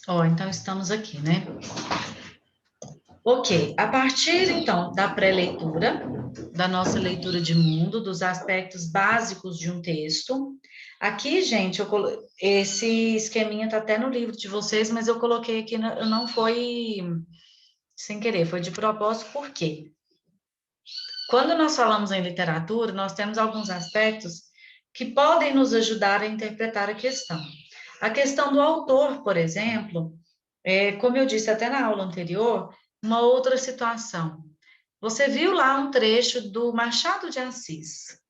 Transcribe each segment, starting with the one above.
Ó, então estamos aqui, né? Ok, a partir então da pré-leitura, da nossa leitura de mundo, dos aspectos básicos de um texto. Aqui, gente, esse esqueminha tá até no livro de vocês, mas eu coloquei aqui, não foi sem querer, foi de propósito, por quê? Quando nós falamos em literatura, nós temos alguns aspectos que podem nos ajudar a interpretar a questão. A questão do autor, por exemplo, como eu disse até na aula anterior, uma outra situação. Você viu lá um trecho do Machado de Assis,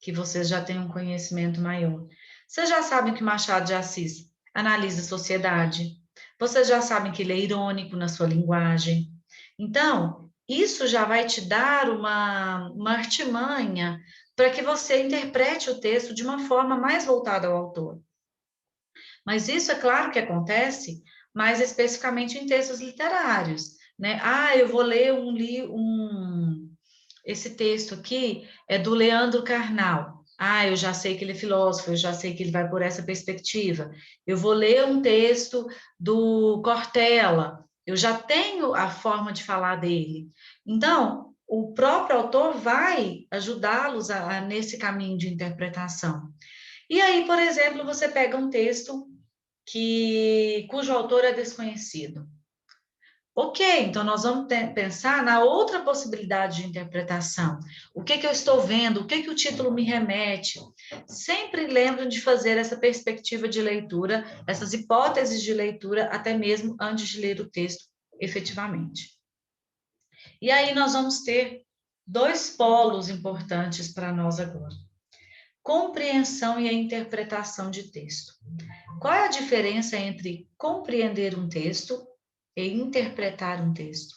que vocês já têm um conhecimento maior. Vocês já sabem que Machado de Assis analisa a sociedade. Vocês já sabem que ele é irônico na sua linguagem. Então, isso já vai te dar uma artimanha para que você interprete o texto de uma forma mais voltada ao autor. Mas isso é claro que acontece mais especificamente em textos literários, né? Ah, eu vou ler esse texto aqui é do Leandro Carnal. Ah, eu já sei que ele é filósofo, eu já sei que ele vai por essa perspectiva. Eu vou ler um texto do Cortella, eu já tenho a forma de falar dele. Então, o próprio autor vai ajudá-los nesse caminho de interpretação. E aí, por exemplo, você pega um texto cujo autor é desconhecido. Ok, então nós vamos pensar na outra possibilidade de interpretação. O que eu estou vendo? O que o título me remete? Sempre lembrem de fazer essa perspectiva de leitura, essas hipóteses de leitura, até mesmo antes de ler o texto efetivamente. E aí nós vamos ter dois polos importantes para nós agora. Compreensão e a interpretação de texto. Qual é a diferença entre compreender um texto e interpretar um texto?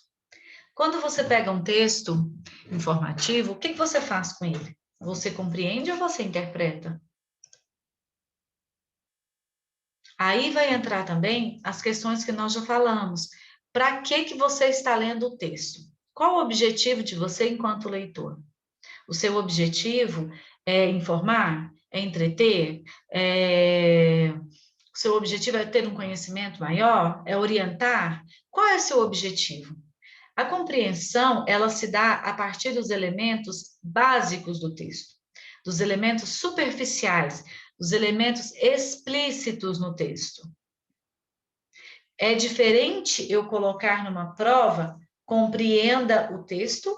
Quando você pega um texto informativo, o que você faz com ele? Você compreende ou você interpreta? Aí vai entrar também as questões que nós já falamos. Para que você está lendo o texto? Qual o objetivo de você enquanto leitor? O seu objetivo é informar? É entreter? O seu objetivo é ter um conhecimento maior? É orientar? Qual é o seu objetivo? A compreensão, ela se dá a partir dos elementos básicos do texto, dos elementos superficiais, dos elementos explícitos no texto. É diferente eu colocar numa prova, compreenda o texto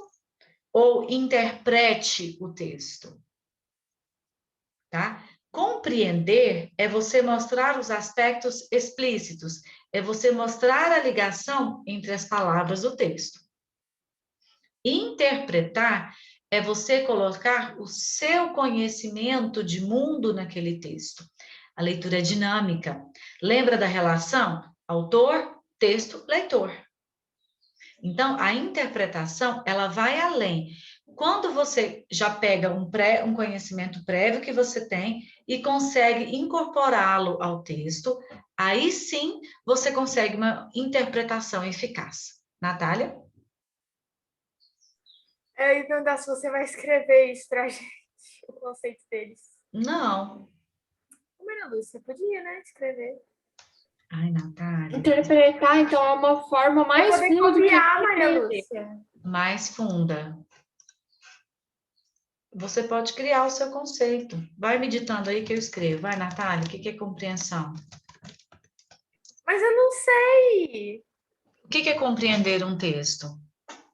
ou interprete o texto, tá? Compreender é você mostrar os aspectos explícitos, é você mostrar a ligação entre as palavras do texto. Interpretar é você colocar o seu conhecimento de mundo naquele texto. A leitura é dinâmica. Lembra da relação autor, texto, leitor. Então, a interpretação, ela vai além. Quando você já pega um conhecimento prévio que você tem e consegue incorporá-lo ao texto, aí sim você consegue uma interpretação eficaz. Natália? Eu ia perguntar se você vai escrever isso pra gente, o conceito deles. Não. Maria Lúcia, podia, né, escrever. Ai, Natália. Interpretar, então, é uma forma mais funda do que Maria Lúcia. Mais funda. Você pode criar o seu conceito. Vai meditando aí que eu escrevo. Vai, Natália, o que é compreensão? Mas eu não sei. O que é compreender um texto?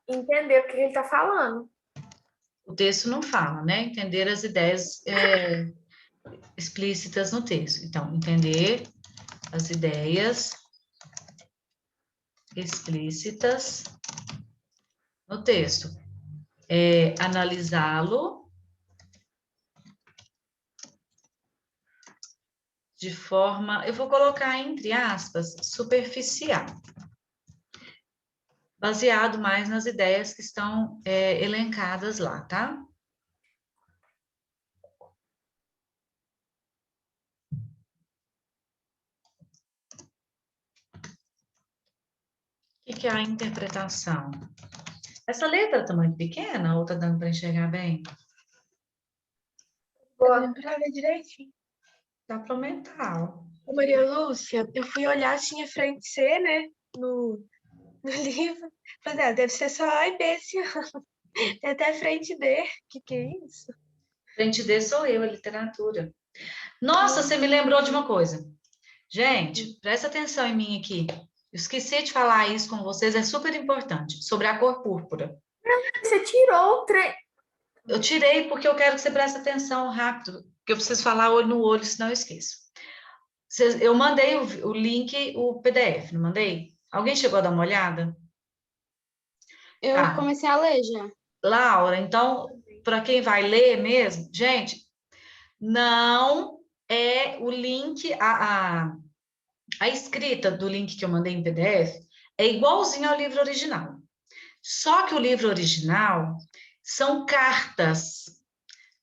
Entender o que ele está falando. O texto não fala, né? Entender as ideias explícitas no texto. Então, entender as ideias explícitas no texto. Analisá-lo de forma, eu vou colocar entre aspas, superficial. Baseado mais nas ideias que estão elencadas lá, tá? O que é a interpretação? Essa letra está muito pequena ou está dando para enxergar bem? Boa. Pra ver direitinho. Dá para aumentar, ó. Ô, Maria Lúcia, eu fui olhar, tinha frente C, né? No livro. Falei, deve ser só A e B esse ano. Tem até frente D. Que é isso? Frente D sou eu, a literatura. Nossa, você me lembrou de uma coisa. Gente, presta atenção em mim aqui. Eu esqueci de falar isso com vocês, é super importante, sobre a cor púrpura. Você tirou o trem. Eu tirei porque eu quero que você preste atenção rápido, porque eu preciso falar olho no olho, senão eu esqueço. Eu mandei o link, o PDF, não mandei? Alguém chegou a dar uma olhada? Eu Tá. comecei a ler já. Laura, então, para quem vai ler mesmo, gente, não é o link, a escrita do link que eu mandei em PDF é igualzinho ao livro original. Só que o livro original são cartas.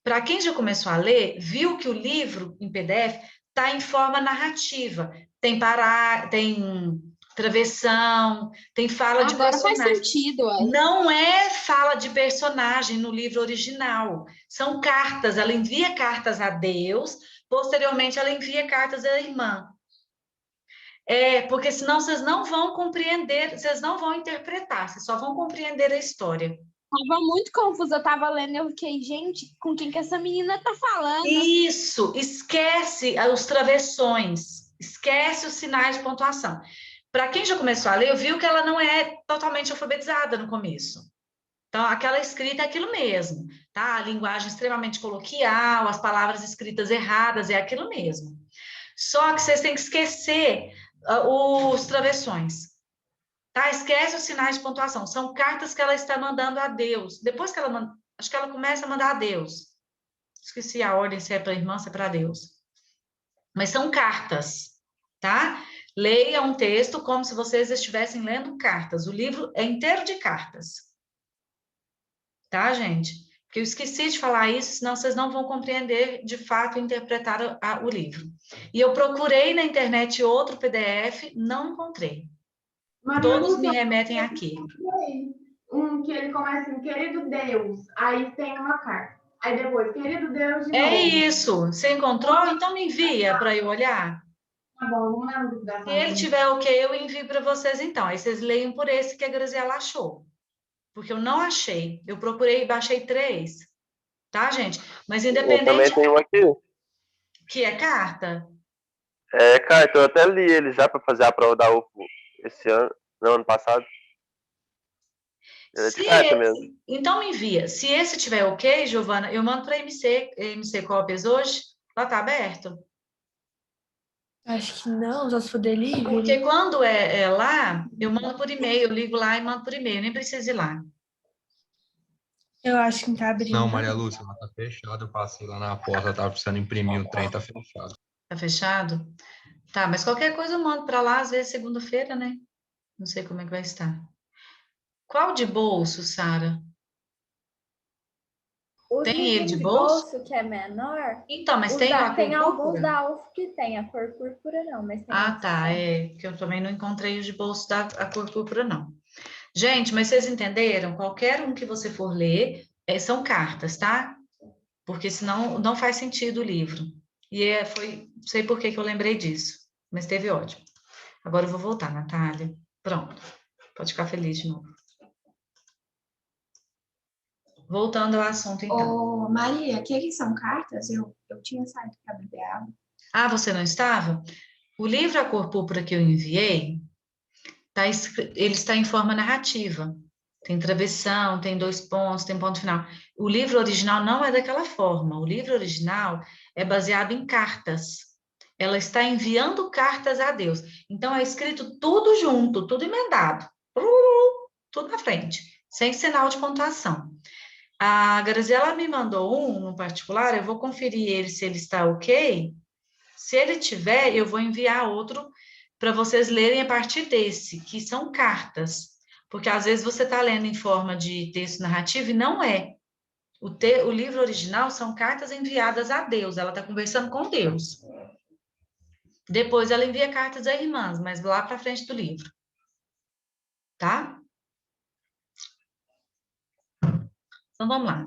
Para quem já começou a ler, viu que o livro em PDF está em forma narrativa. Tem travessão, tem fala de Agora faz personagem. sentido, olha. Não é fala de personagem no livro original. São cartas. Ela envia cartas a Deus, posteriormente ela envia cartas à irmã. Porque senão vocês não vão compreender, vocês não vão interpretar, vocês só vão compreender a história. Tava muito confusa, eu tava lendo e eu fiquei, gente, com quem que essa menina tá falando? Isso, esquece os travessões, esquece os sinais de pontuação. Para quem já começou a ler, viu que ela não é totalmente alfabetizada no começo. Então, aquela escrita é aquilo mesmo, tá? A linguagem extremamente coloquial, as palavras escritas erradas, é aquilo mesmo. Só que vocês têm que esquecer os travessões, tá? Esquece os sinais de pontuação. São cartas que ela está mandando a Deus. Depois que ela manda, acho que ela começa a mandar a Deus. Esqueci a ordem, se é para a irmã, se é para Deus. Mas são cartas, tá? Leia um texto como se vocês estivessem lendo cartas. O livro é inteiro de cartas. Tá, gente? Porque eu esqueci de falar isso, senão vocês não vão compreender, de fato, interpretar o livro. E eu procurei na internet outro PDF, não encontrei. Todos me remetem aqui. Um que ele começa em querido Deus, aí tem uma carta. Aí depois, querido Deus de novo. É isso. Você encontrou? Então me envia para eu olhar. Tá bom, vamos lá no grupo da Se ele tiver ok, eu envio para vocês então. Aí vocês leiam por esse que a Graziela achou. Porque eu não achei. Eu procurei e baixei 3. Tá, gente? Mas Eu também independente tenho um aqui. que é carta, Cara, eu até li ele já para fazer a prova da UFO esse ano, não, ano passado. Ele é de carta mesmo. então me envia. Se esse tiver ok, Giovana, eu mando para MC Cópias hoje. Lá tá aberto. Acho que não, só se for delivery. Porque quando é lá, eu mando por e-mail, eu ligo lá e mando por e-mail, nem preciso ir lá. Eu acho que não tá abrindo. Não, Maria Lúcia, ela tá fechada. Eu passei lá na porta, tava precisando imprimir o trem, tá fechado. Tá fechado? Tá, mas qualquer coisa eu mando para lá, às vezes segunda-feira, né? Não sei como é que vai estar. Qual de bolso, Sara? Os Tem ele livros de de bolso? bolso que é menor, Então, mas tem a tem cor alguns púrpura? da UF que tem, a cor púrpura não, mas tem Ah, outros tá, que tem. que eu também não encontrei os de bolso da cor púrpura, não. Gente, mas vocês entenderam? Qualquer um que você for ler, são cartas, tá? Porque senão não faz sentido o livro. E não sei por que eu lembrei disso, mas teve ótimo. Agora eu vou voltar, Natália. Pronto, pode ficar feliz de novo. Voltando ao assunto, então. Ô, Maria, o que são cartas? Eu tinha saído para beber água. Ah, você não estava? O livro A Cor Púrpura que eu enviei, ele está em forma narrativa. Tem travessão, tem 2 pontos, tem ponto final. O livro original não é daquela forma. O livro original é baseado em cartas. Ela está enviando cartas a Deus. Então, é escrito tudo junto, tudo emendado. Tudo na frente, sem sinal de pontuação. A Graziela me mandou no particular, eu vou conferir ele se ele está ok. Se ele tiver, eu vou enviar outro para vocês lerem a partir desse, que são cartas. Porque às vezes você está lendo em forma de texto narrativo e não é. O livro original são cartas enviadas a Deus, ela está conversando com Deus. Depois ela envia cartas a irmãs, mas lá para frente do livro. Tá? Então vamos lá.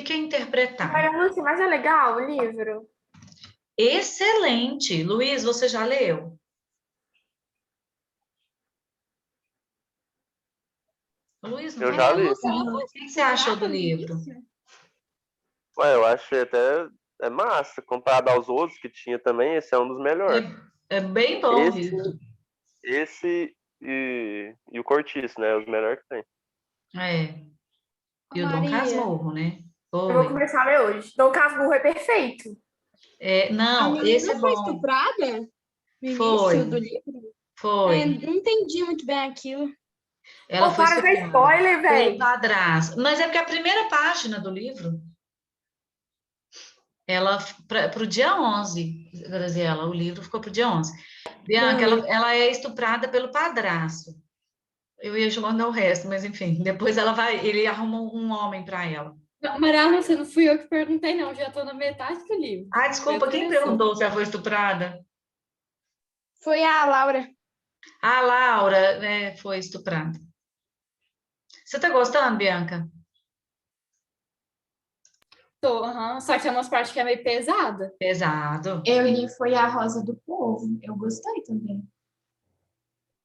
que é interpretar? Maria Lúcia, mas é legal o livro? Excelente. Luiz, você já leu? Luiz, não Eu tá já falando li. não. O que você achou do livro? Ué, eu achei até massa. Comparado aos outros que tinha também, esse é um dos melhores. É bem bom o Esse, livro. esse e o Cortiço, né? Os melhores que tem. É. E o Dom Maria, Casmurro, né? Eu vou Oi. começar a ler hoje. Dom Casmurro é perfeito. É, a não, menina esse é foi bom. estuprada no Foi. início do livro? Foi. Não entendi muito bem aquilo. Ela Pô, foi para de dar estuprada spoiler, pelo velho. padrasto. Mas é porque a primeira página do livro, ela para o dia 11, Graziela, o livro ficou para o dia 11. Bianca, ela é estuprada pelo padrasto. Eu ia mandar o resto, mas enfim, depois ele arruma um homem para ela. Não, Maria Lúcia, não fui eu que perguntei, não. Já estou na metade do livro. Ah, desculpa, quem perguntou se ela foi estuprada? Foi a Laura. A Laura, né, foi estuprada. Você tá gostando, Bianca? Tô, só que tem umas partes que é meio pesada. Pesado. Eu li foi A Rosa do Povo. Eu gostei também.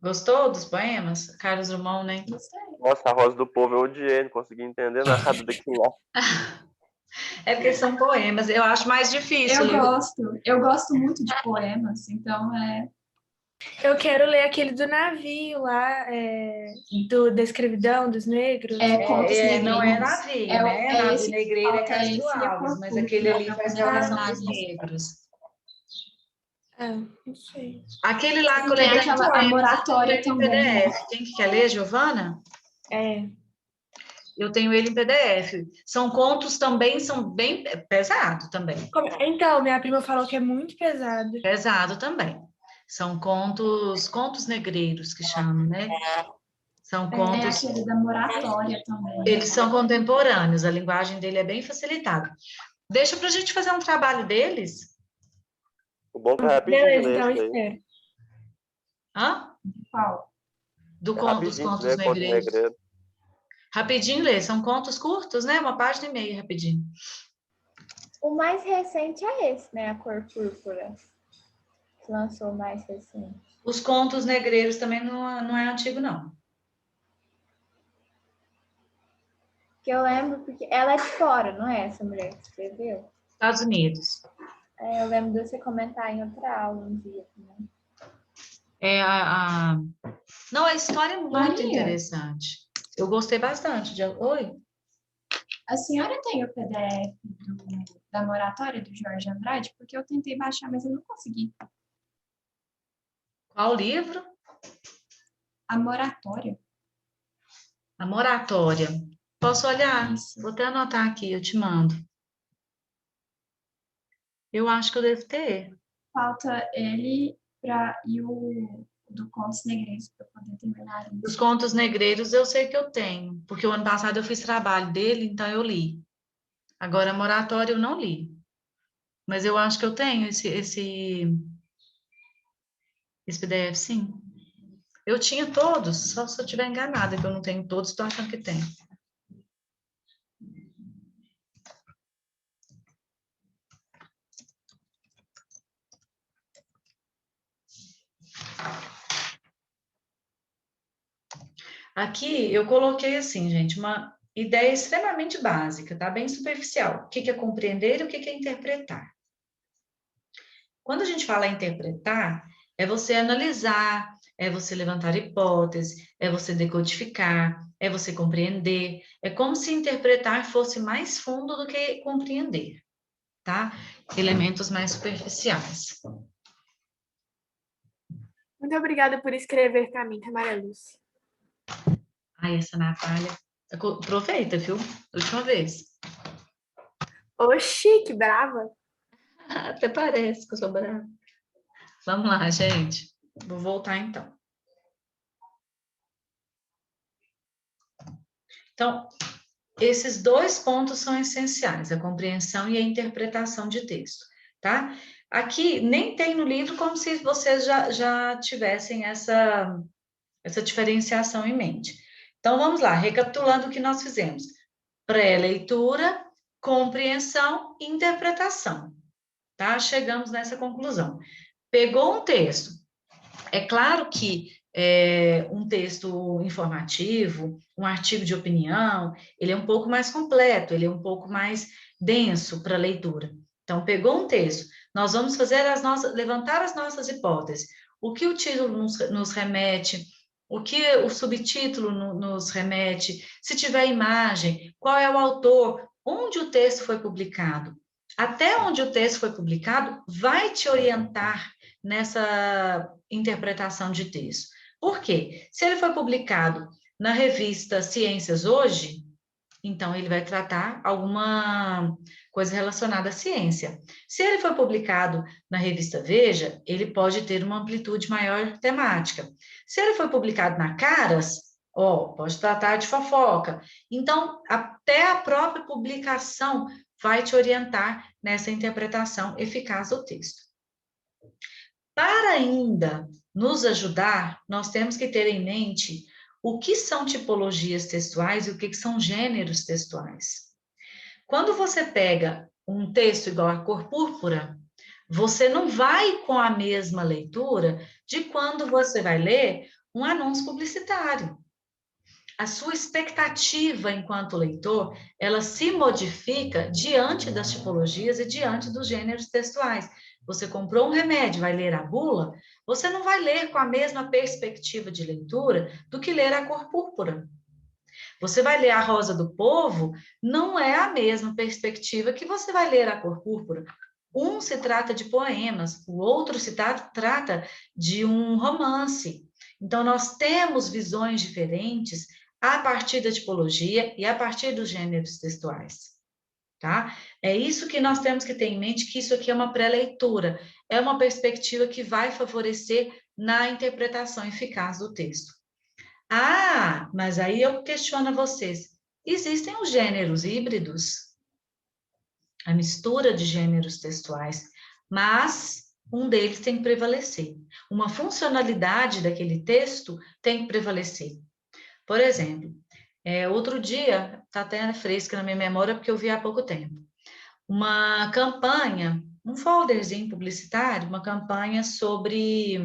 Gostou dos poemas? Carlos Drummond, né? Gostei. Nossa, a Rosa do Povo eu odiei, não consegui entender nada daquilo lá. É porque são poemas, eu acho mais difícil. Eu gosto muito de poemas, então Eu quero ler aquele do navio lá, da escravidão dos negros. Contos Negreiros. Não é navio, né? Navio esse negreiro é falta Castro esse Alves, mas curso aquele ali pra faz poder relação ler dos mais. negros. Não sei. Aquele lá que eu Tem lembrei aquela de poemas, moratória eu tenho ele em também. PDF. Quem que quer ler, Giovana? Eu tenho ele em PDF. São contos também, são bem pesados também. Então, minha prima falou que é muito pesado. Pesado também. São contos negreiros que chamam, né? São Tem contos. aquele da moratória também. Eles são contemporâneos, a linguagem dele é bem facilitada. Deixa pra gente fazer um trabalho deles. O bom que é rapidinho de Beleza, ler então isso aí. espero. Hã? Qual? Dos Rapidinho de contos ler, Conto negreiros. Negreiro. Rapidinho ler, são contos curtos, né? 1,5 página, rapidinho. O mais recente é esse, né? A Cor Púrpura. Que lançou o mais recente. Os contos negreiros também não é antigo, não. Que eu lembro, porque ela é de fora, não é essa mulher que escreveu? Estados Unidos. Eu lembro de você comentar em outra aula um dia também. Não, a história é muito Maria. interessante. Eu gostei bastante. Oi? A senhora tem o PDF da moratória do Jorge Andrade? Porque eu tentei baixar, mas eu não consegui. Qual livro? A moratória. A moratória. Posso olhar? Isso. Vou até anotar aqui, eu te mando. Eu acho que eu devo ter. Falta ele e o do Contos Negreiros para poder terminar. Os contos negreiros eu sei que eu tenho, porque o ano passado eu fiz trabalho dele, então eu li. Agora, a moratória eu não li. Mas eu acho que eu tenho esse PDF, sim. Eu tinha todos, só se eu estiver enganada, que eu não tenho todos, estou achando que tem. Aqui eu coloquei assim, gente, uma ideia extremamente básica, tá? Bem superficial. O que é compreender e o que é interpretar. Quando a gente fala em interpretar, é você analisar, é você levantar hipóteses, é você decodificar, é você compreender. É como se interpretar fosse mais fundo do que compreender, tá? Elementos mais superficiais. Muito obrigada por escrever para mim, Maria Lúcia. Ai, essa Natália. Aproveita, viu? Última vez. Oxi, que brava. Até parece que eu sou brava. Vamos lá, gente. Vou voltar então. Então, esses dois pontos são essenciais, a compreensão e a interpretação de texto, tá? Aqui nem tem no livro como se vocês já tivessem essa diferenciação em mente. Então, vamos lá, recapitulando o que nós fizemos. Pré-leitura, compreensão e interpretação. Tá? Chegamos nessa conclusão. Pegou um texto. É claro que um texto informativo, um artigo de opinião, ele é um pouco mais completo, ele é um pouco mais denso para leitura. Então, pegou um texto, nós vamos fazer levantar as nossas hipóteses. O que o título nos remete, o que o subtítulo nos remete, se tiver imagem, qual é o autor, onde o texto foi publicado. Até onde o texto foi publicado vai te orientar nessa interpretação de texto. Por quê? Se ele foi publicado na revista Ciências Hoje, então ele vai tratar alguma coisa relacionada à ciência. Se ele foi publicado na revista Veja, ele pode ter uma amplitude maior temática. Se ele foi publicado na Caras, pode tratar de fofoca. Então, até a própria publicação vai te orientar nessa interpretação eficaz do texto. Para ainda nos ajudar, nós temos que ter em mente o que são tipologias textuais e o que são gêneros textuais. Quando você pega um texto igual a Cor Púrpura, você não vai com a mesma leitura de quando você vai ler um anúncio publicitário. A sua expectativa enquanto leitor, ela se modifica diante das tipologias e diante dos gêneros textuais. Você comprou um remédio, vai ler a bula, você não vai ler com a mesma perspectiva de leitura do que ler a Cor Púrpura. Você vai ler a Rosa do Povo, não é a mesma perspectiva que você vai ler a Cor Púrpura. Um se trata de poemas, o outro se trata de um romance. Então, nós temos visões diferentes a partir da tipologia e a partir dos gêneros textuais, tá? É isso que nós temos que ter em mente, que isso aqui é uma pré-leitura, é uma perspectiva que vai favorecer na interpretação eficaz do texto. Ah, mas aí eu questiono a vocês, existem os gêneros híbridos, a mistura de gêneros textuais, mas um deles tem que prevalecer. Uma funcionalidade daquele texto tem que prevalecer. Por exemplo, outro dia, está até fresca na minha memória, porque eu vi há pouco tempo, uma campanha, um folderzinho publicitário, uma campanha sobre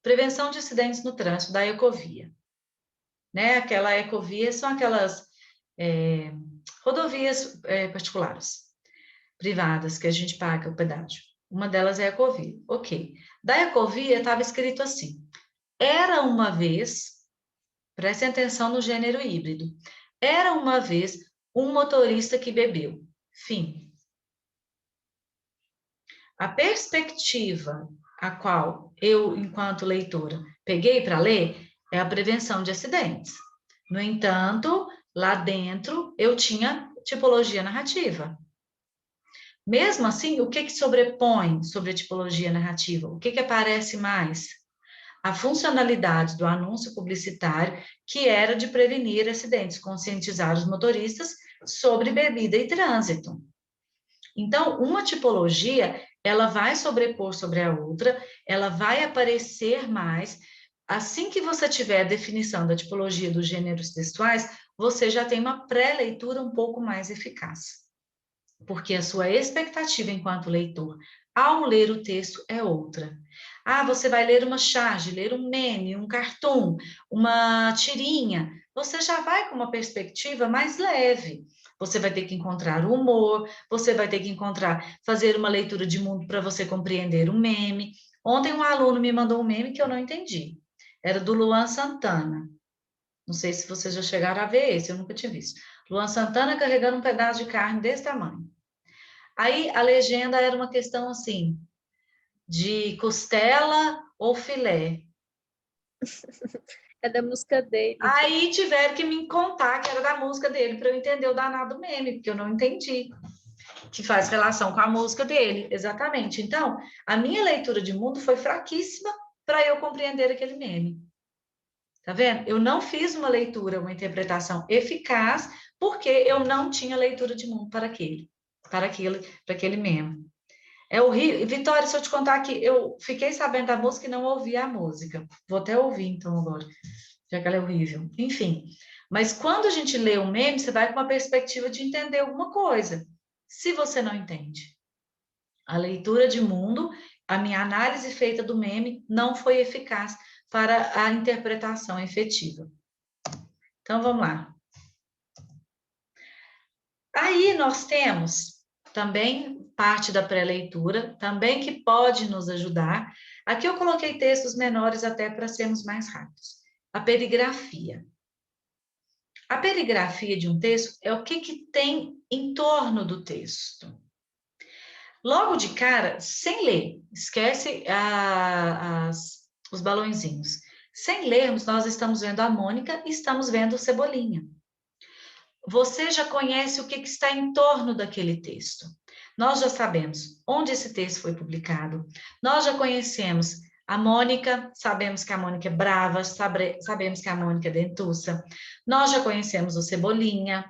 prevenção de acidentes no trânsito, da Ecovia. Né? Aquela Ecovia são aquelas rodovias particulares, privadas, que a gente paga o pedágio. Uma delas é a Ecovia. Ok. Da Ecovia estava escrito assim, era uma vez... Prestem atenção no gênero híbrido. Era uma vez um motorista que bebeu. Fim. A perspectiva a qual eu, enquanto leitora, peguei para ler é a prevenção de acidentes. No entanto, lá dentro eu tinha tipologia narrativa. Mesmo assim, o que sobrepõe sobre a tipologia narrativa? O que aparece mais? A funcionalidade do anúncio publicitário, que era de prevenir acidentes, conscientizar os motoristas sobre bebida e trânsito. Então, uma tipologia, ela vai sobrepor sobre a outra, ela vai aparecer mais. Assim que você tiver a definição da tipologia dos gêneros textuais, você já tem uma pré-leitura um pouco mais eficaz. Porque a sua expectativa enquanto leitor, ao ler o texto, é outra. Ah, você vai ler uma charge, ler um meme, um cartoon, uma tirinha. Você já vai com uma perspectiva mais leve. Você vai ter que encontrar o humor, você vai ter que fazer uma leitura de mundo para você compreender um meme. Ontem um aluno me mandou um meme que eu não entendi. Era do Luan Santana. Não sei se vocês já chegaram a ver esse, eu nunca tinha visto. Luan Santana carregando um pedaço de carne desse tamanho. Aí a legenda era uma questão assim, de costela ou filé. É da música dele. Aí tiveram que me contar que era da música dele, para eu entender o danado meme, porque eu não entendi. Que faz relação com a música dele, exatamente. Então, a minha leitura de mundo foi fraquíssima para eu compreender aquele meme. Tá vendo? Eu não fiz uma leitura, uma interpretação eficaz, porque eu não tinha leitura de mundo para aquele meme. É horrível. Vitória, se eu te contar que eu fiquei sabendo da música e não ouvi a música. Vou até ouvir, então, agora, já que ela é horrível. Enfim, Mas quando a gente lê um meme, você vai com uma perspectiva de entender alguma coisa. Se você não entende, a leitura de mundo, a minha análise feita do meme não foi eficaz para a interpretação efetiva. Então, vamos lá. Aí nós temos também parte da pré-leitura, também que pode nos ajudar. Aqui eu coloquei textos menores até para sermos mais rápidos. A perigrafia. A perigrafia de um texto é o que tem em torno do texto. Logo de cara, sem ler, esquece os balõezinhos. Sem lermos, nós estamos vendo a Mônica e estamos vendo o Cebolinha. Você já conhece o que está em torno daquele texto. Nós já sabemos onde esse texto foi publicado. Nós já conhecemos a Mônica, sabemos que a Mônica é brava, sabemos que a Mônica é dentuça. Nós já conhecemos o Cebolinha,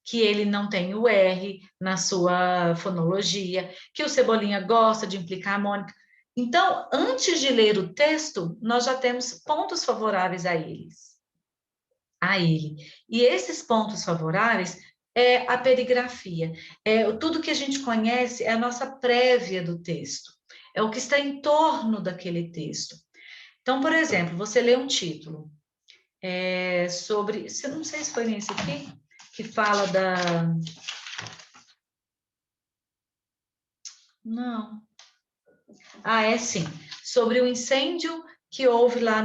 que ele não tem o R na sua fonologia, que o Cebolinha gosta de implicar a Mônica. Então, antes de ler o texto, nós já temos pontos favoráveis a ele. E esses pontos favoráveis é a perigrafia. Tudo que a gente conhece é a nossa prévia do texto. É o que está em torno daquele texto. Então, por exemplo, você lê um título sobre... Não sei se foi nesse aqui, que fala da... Não. Sim. Sobre o incêndio que houve lá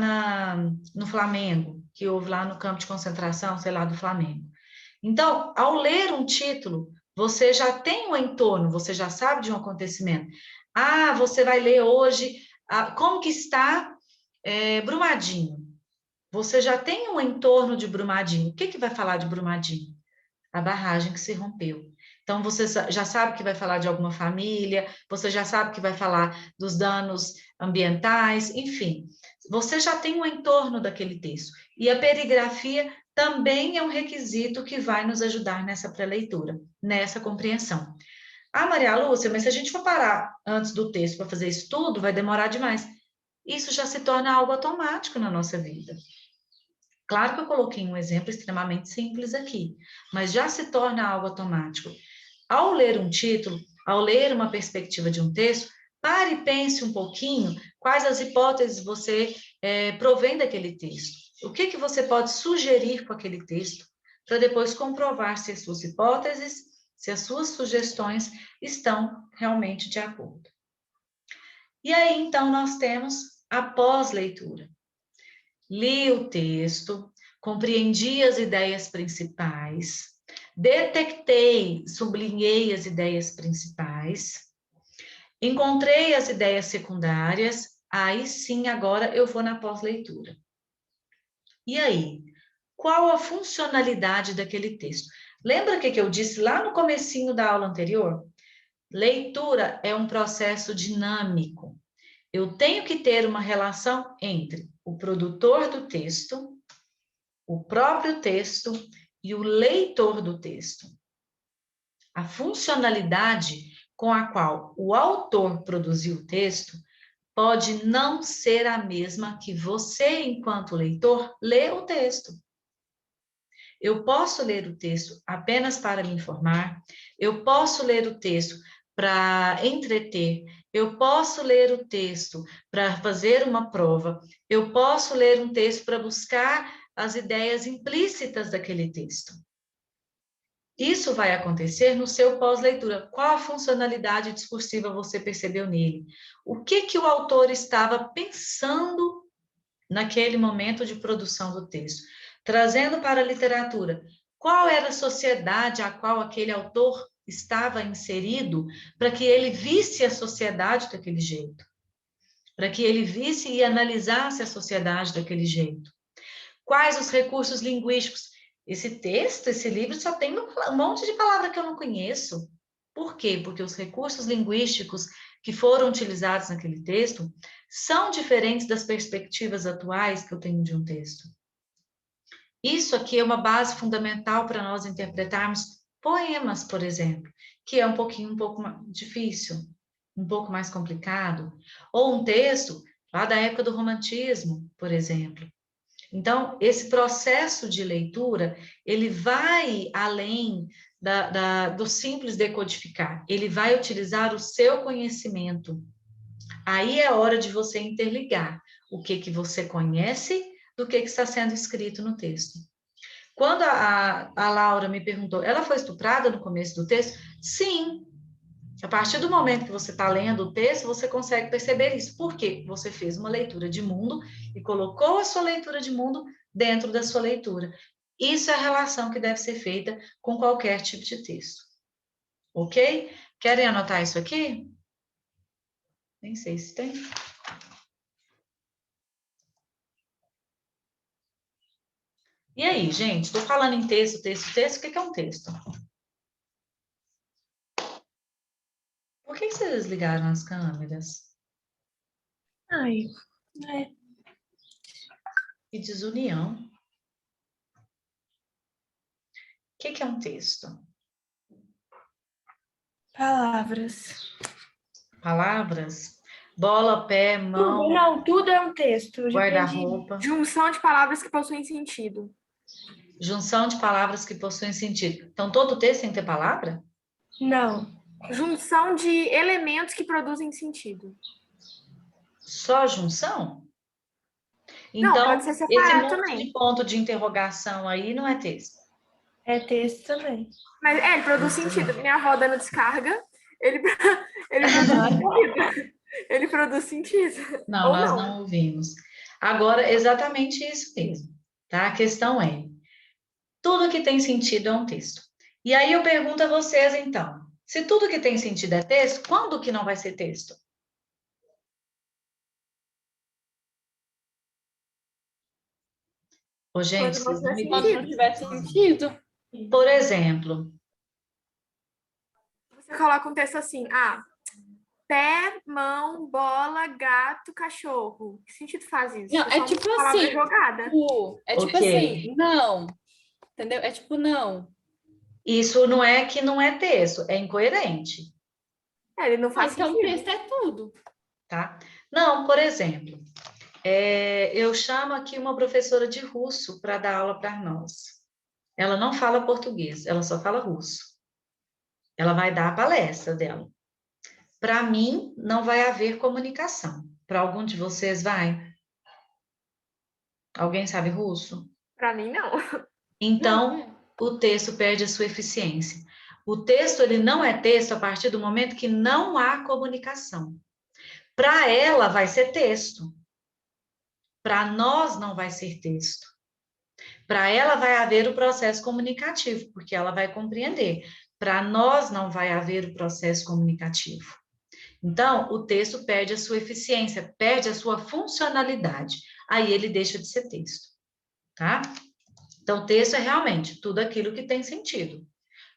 no Flamengo, que houve lá no campo de concentração, sei lá, do Flamengo. Então, ao ler um título, você já tem um entorno, você já sabe de um acontecimento. Você vai ler hoje como que está Brumadinho. Você já tem um entorno de Brumadinho. O que vai falar de Brumadinho? A barragem que se rompeu. Então, você já sabe que vai falar de alguma família, você já sabe que vai falar dos danos ambientais, enfim. Você já tem um entorno daquele texto. E a perigrafia também é um requisito que vai nos ajudar nessa pré-leitura, nessa compreensão. Maria Lúcia, mas se a gente for parar antes do texto para fazer isso tudo, vai demorar demais. Isso já se torna algo automático na nossa vida. Claro que eu coloquei um exemplo extremamente simples aqui, mas já se torna algo automático. Ao ler um título, ao ler uma perspectiva de um texto, pare e pense um pouquinho quais as hipóteses você provém daquele texto. O que você pode sugerir com aquele texto, para depois comprovar se as suas hipóteses, se as suas sugestões estão realmente de acordo. E aí, então, nós temos a pós-leitura. Li o texto, compreendi as ideias principais, detectei, sublinhei as ideias principais, encontrei as ideias secundárias, aí sim, agora eu vou na pós-leitura. E aí, qual a funcionalidade daquele texto? Lembra o que eu disse lá no comecinho da aula anterior? Leitura é um processo dinâmico. Eu tenho que ter uma relação entre o produtor do texto, o próprio texto e o leitor do texto. A funcionalidade com a qual o autor produziu o texto pode não ser a mesma que você, enquanto leitor, lê o texto. Eu posso ler o texto apenas para me informar, eu posso ler o texto para entreter, eu posso ler o texto para fazer uma prova, eu posso ler um texto para buscar as ideias implícitas daquele texto. Isso vai acontecer no seu pós-leitura. Qual a funcionalidade discursiva você percebeu nele? O que o autor estava pensando naquele momento de produção do texto? Trazendo para a literatura, qual era a sociedade a qual aquele autor estava inserido para que ele visse a sociedade daquele jeito? Para que ele visse e analisasse a sociedade daquele jeito? Quais os recursos linguísticos? Esse texto, esse livro, só tem um monte de palavra que eu não conheço. Por quê? Porque os recursos linguísticos que foram utilizados naquele texto são diferentes das perspectivas atuais que eu tenho de um texto. Isso aqui é uma base fundamental para nós interpretarmos poemas, por exemplo, que é um pouco mais difícil, um pouco mais complicado. Ou um texto lá da época do romantismo, por exemplo. Então, esse processo de leitura, ele vai além do simples decodificar, ele vai utilizar o seu conhecimento. Aí é hora de você interligar o que você conhece do que está sendo escrito no texto. Quando a Laura me perguntou, ela foi estuprada no começo do texto? Sim. A partir do momento que você está lendo o texto, você consegue perceber isso. Por quê? Você fez uma leitura de mundo e colocou a sua leitura de mundo dentro da sua leitura. Isso é a relação que deve ser feita com qualquer tipo de texto. Ok? Querem anotar isso aqui? Nem sei se tem. E aí, gente? Estou falando em texto. O que é um texto? Por que vocês desligaram as câmeras? Ai, Que desunião. O que é um texto? palavras. Palavras? Bola, pé, mão, Não, tudo é um texto. guarda-roupa. Junção de palavras que possuem sentido. Junção de palavras que possuem sentido. Então, todo texto tem que ter palavra? Não. Junção de elementos que produzem sentido. Só junção? Não, Então, pode ser esse separado monte também. de ponto de interrogação aí não é texto. É texto também. Mas ele produz sentido. Minha avó dando descarga, ele produz, ele produz sentido. Não, Ou nós não ouvimos. Agora, exatamente isso mesmo, tá? A questão é, tudo que tem sentido é um texto. E aí eu pergunto a vocês, então, se tudo que tem sentido é texto, quando que não vai ser texto? Ô, gente, vocês não me Quando deixam. não tiver sentido. Por exemplo, você coloca um texto assim, pé, mão, bola, gato, cachorro. Que sentido faz isso? Não, é só tipo uma palavra assim. jogada. É tipo Ok. assim, não. Entendeu? É tipo não. isso não é que não é texto, é incoerente, Ele não faz Então, sentido. texto é tudo. tá? Não, por exemplo, eu chamo aqui uma professora de russo para dar aula para nós. Ela não fala português, ela só fala russo. Ela vai dar a palestra dela. Para mim, não vai haver comunicação. Para algum de vocês vai? Alguém sabe russo? Para mim, não. Então, o texto perde a sua eficiência. O texto, ele não é texto a partir do momento que não há comunicação. Para ela, vai ser texto. Para nós, não vai ser texto. Para ela, vai haver o processo comunicativo, porque ela vai compreender. Para nós, não vai haver o processo comunicativo. Então, o texto perde a sua eficiência, perde a sua funcionalidade. Aí ele deixa de ser texto, tá? Então, o texto é realmente tudo aquilo que tem sentido.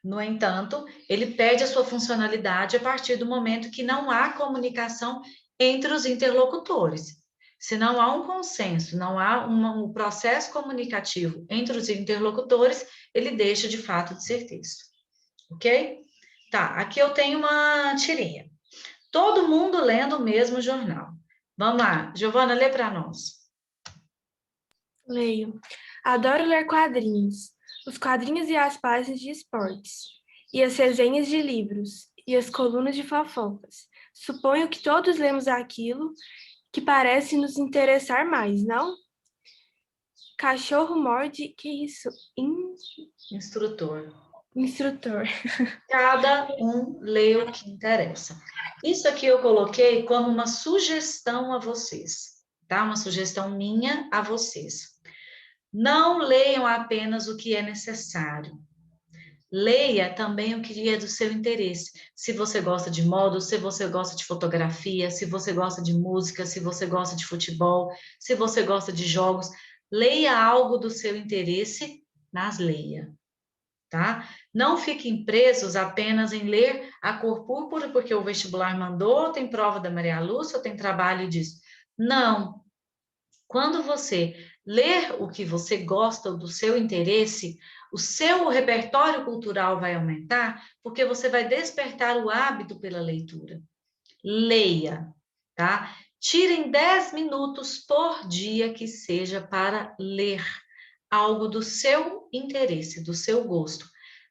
No entanto, ele perde a sua funcionalidade a partir do momento que não há comunicação entre os interlocutores. Se não há um consenso, não há um processo comunicativo entre os interlocutores, ele deixa de fato de ser texto. Ok? Tá, aqui eu tenho uma tirinha. Todo mundo lendo o mesmo jornal. Vamos lá, Giovana, lê para nós. Leio. Adoro ler quadrinhos. Os quadrinhos e as páginas de esportes. E as resenhas de livros. E as colunas de fofocas. Suponho que todos lemos aquilo que parece nos interessar mais, não? Cachorro morde... Que isso? Instrutor. Instrutor. Cada um lê o que interessa. Isso aqui eu coloquei como uma sugestão a vocês, tá? Uma sugestão minha a vocês. Não leiam apenas o que é necessário. Leia também o que é do seu interesse. Se você gosta de moda, se você gosta de fotografia, se você gosta de música, se você gosta de futebol, se você gosta de jogos, leia algo do seu interesse, mas leia. Tá? Não fiquem presos apenas em ler a cor púrpura, porque o vestibular mandou, tem prova da Maria Lúcia, tem trabalho disso. Não. Quando você ler o que você gosta, do seu interesse, o seu repertório cultural vai aumentar, porque você vai despertar o hábito pela leitura. Leia, tá? Tirem 10 minutos por dia que seja para ler algo do seu interesse, do seu gosto.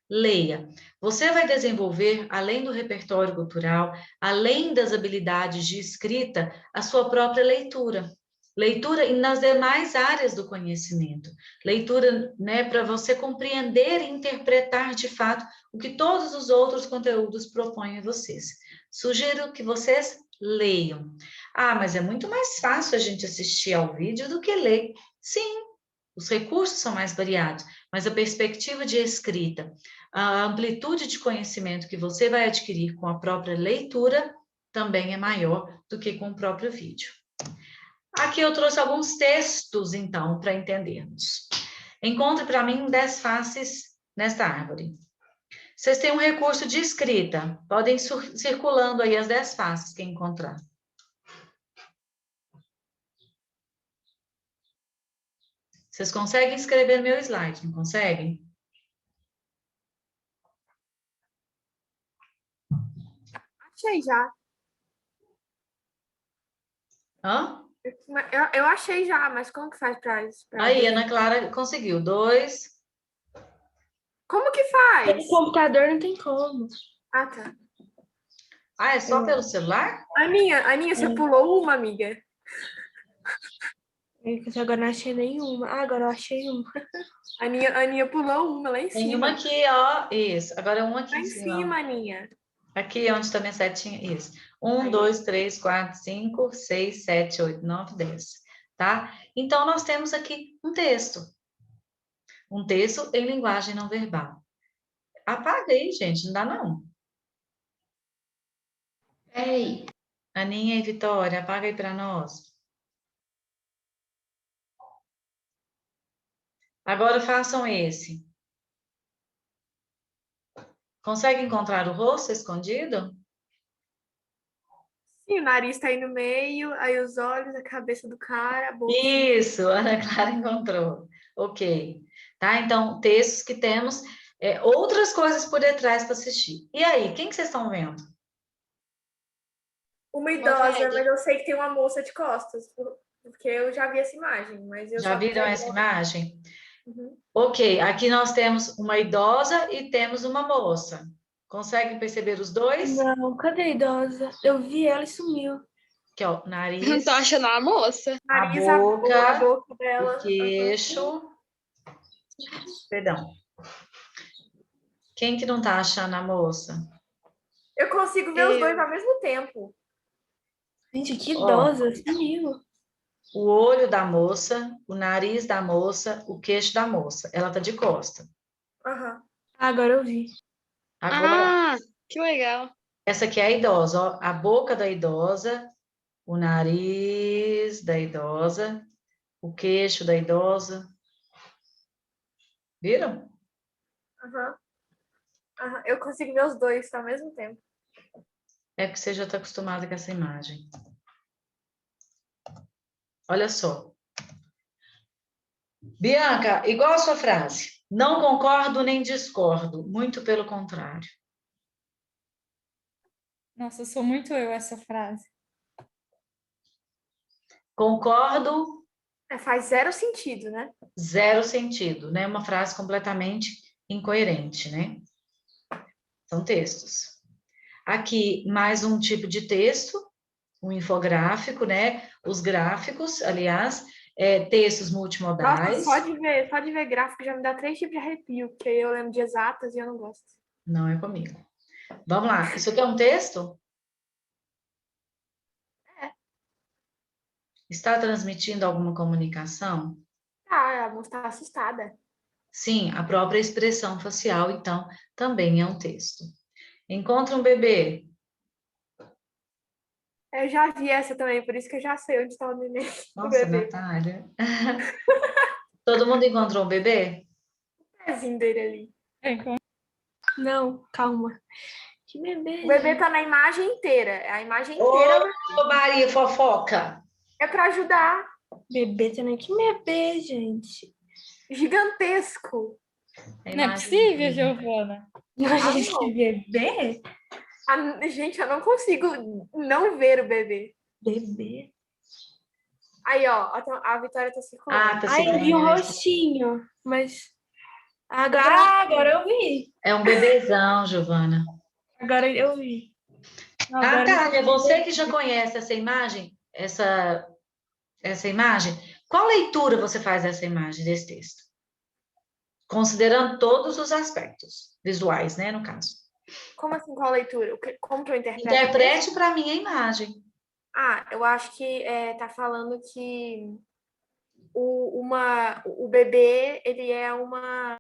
Leia. Você vai desenvolver, além do repertório cultural, além das habilidades de escrita, a sua própria leitura. Leitura nas demais áreas do conhecimento. Leitura, né, para você compreender e interpretar de fato o que todos os outros conteúdos propõem a vocês. Sugiro que vocês leiam. Ah, mas é muito mais fácil a gente assistir ao vídeo do que ler. Sim, os recursos são mais variados, mas a perspectiva de escrita, a amplitude de conhecimento que você vai adquirir com a própria leitura também é maior do que com o próprio vídeo. Aqui eu trouxe alguns textos, então, para entendermos. Encontre para mim 10 faces nesta árvore. Vocês têm um recurso de escrita, podem ir circulando aí as 10 faces que encontrar. Vocês conseguem escrever no meu slide, não conseguem? Achei já. Hã? Eu achei já, mas como que faz pra isso? Aí, Ana Clara conseguiu. 2. Como que faz? No computador não tem como. Ah, tá. Ah, é só pelo celular? Aninha, você pulou uma, amiga. Agora não achei nenhuma. Ah, agora eu achei uma. Aninha pulou uma lá em cima. Tem uma aqui, ó. Isso. Agora uma aqui Lá em em cima. cima, Aninha. Aqui onde está minha setinha. Isso. 1, 2, 3, 4, 5, 6, 7, 8, 9, 10. Tá? Então, nós temos aqui um texto. Um texto em linguagem não verbal. Apaga aí, gente. Não dá, não. Ei, Aninha e Vitória, apaga aí para nós. Agora façam esse. Consegue encontrar o rosto escondido? Sim, o nariz tá aí no meio, aí os olhos, a cabeça do cara, a boca. Isso, a Ana Clara encontrou. Ok. Tá? Então, textos que temos outras coisas por detrás para assistir. E aí, quem que vocês estão vendo? Uma idosa, velha. mas eu sei que tem uma moça de costas, porque eu já vi essa imagem, mas eu Já só viram sei essa imagem? Uhum. Ok, aqui nós temos uma idosa e temos uma moça. Conseguem perceber os dois? Não, cadê a idosa? Eu vi ela e sumiu. Aqui, ó, nariz, não tô achando a moça. Nariz, a a boca, boca dela. o queixo. Perdão. Quem que não tá achando a moça? Eu consigo ver os dois ao mesmo tempo. Gente, que Ó. idosa, sumiu. O olho da moça, o nariz da moça, o queixo da moça. Ela tá de costa. Aham. Agora eu vi. Agora, Ah, que legal. essa aqui é a idosa, ó. A boca da idosa, o nariz da idosa, o queixo da idosa. Viram? Aham. Eu consigo ver os dois ao mesmo tempo. É porque você já está acostumado com essa imagem. Olha só. Bianca, igual a sua frase. Não concordo nem discordo, muito pelo contrário. Nossa, sou muito eu essa frase. Concordo, Faz zero sentido, né? zero sentido, né? Uma frase completamente incoerente, né? São textos. Aqui, mais um tipo de texto, um infográfico, né? Os gráficos, aliás, textos multimodais. Nossa, só de ver gráfico já me dá 3 tipos de arrepio, porque eu lembro de exatas e eu não gosto. Não é comigo. Vamos lá. Isso aqui é um texto? Está transmitindo alguma comunicação? Ah, a moça tá assustada. Sim, a própria expressão facial, então, também é um texto. Encontra um bebê. Eu já vi essa também, por isso que eu já sei onde está o neném. Nossa, o bebê. Natália. Todo mundo encontrou um bebê? O pezinho dele ali. Não, calma. Que bebê. O bebê tá na imagem inteira. A imagem inteira Ô, Maria Fofoca. é para ajudar. Bebê também. Que bebê, gente. Gigantesco. Não é possível, Giovana. Gente, que bebê? Gente, eu não consigo não ver o bebê. Bebê. Aí, ó, a Vitória tá circulando. Ah, tá Ai, eu vi um circulando. rostinho, mas agora eu vi. É um bebezão, Giovana. Agora eu vi. Ah, Tânia, você que já conhece essa imagem, essa imagem, qual leitura você faz dessa imagem, desse texto? Considerando todos os aspectos visuais, né, no caso. Como assim, qual a leitura? Como que eu interpreto? Interprete para mim a imagem. Ah, eu acho que tá falando que o bebê, ele é uma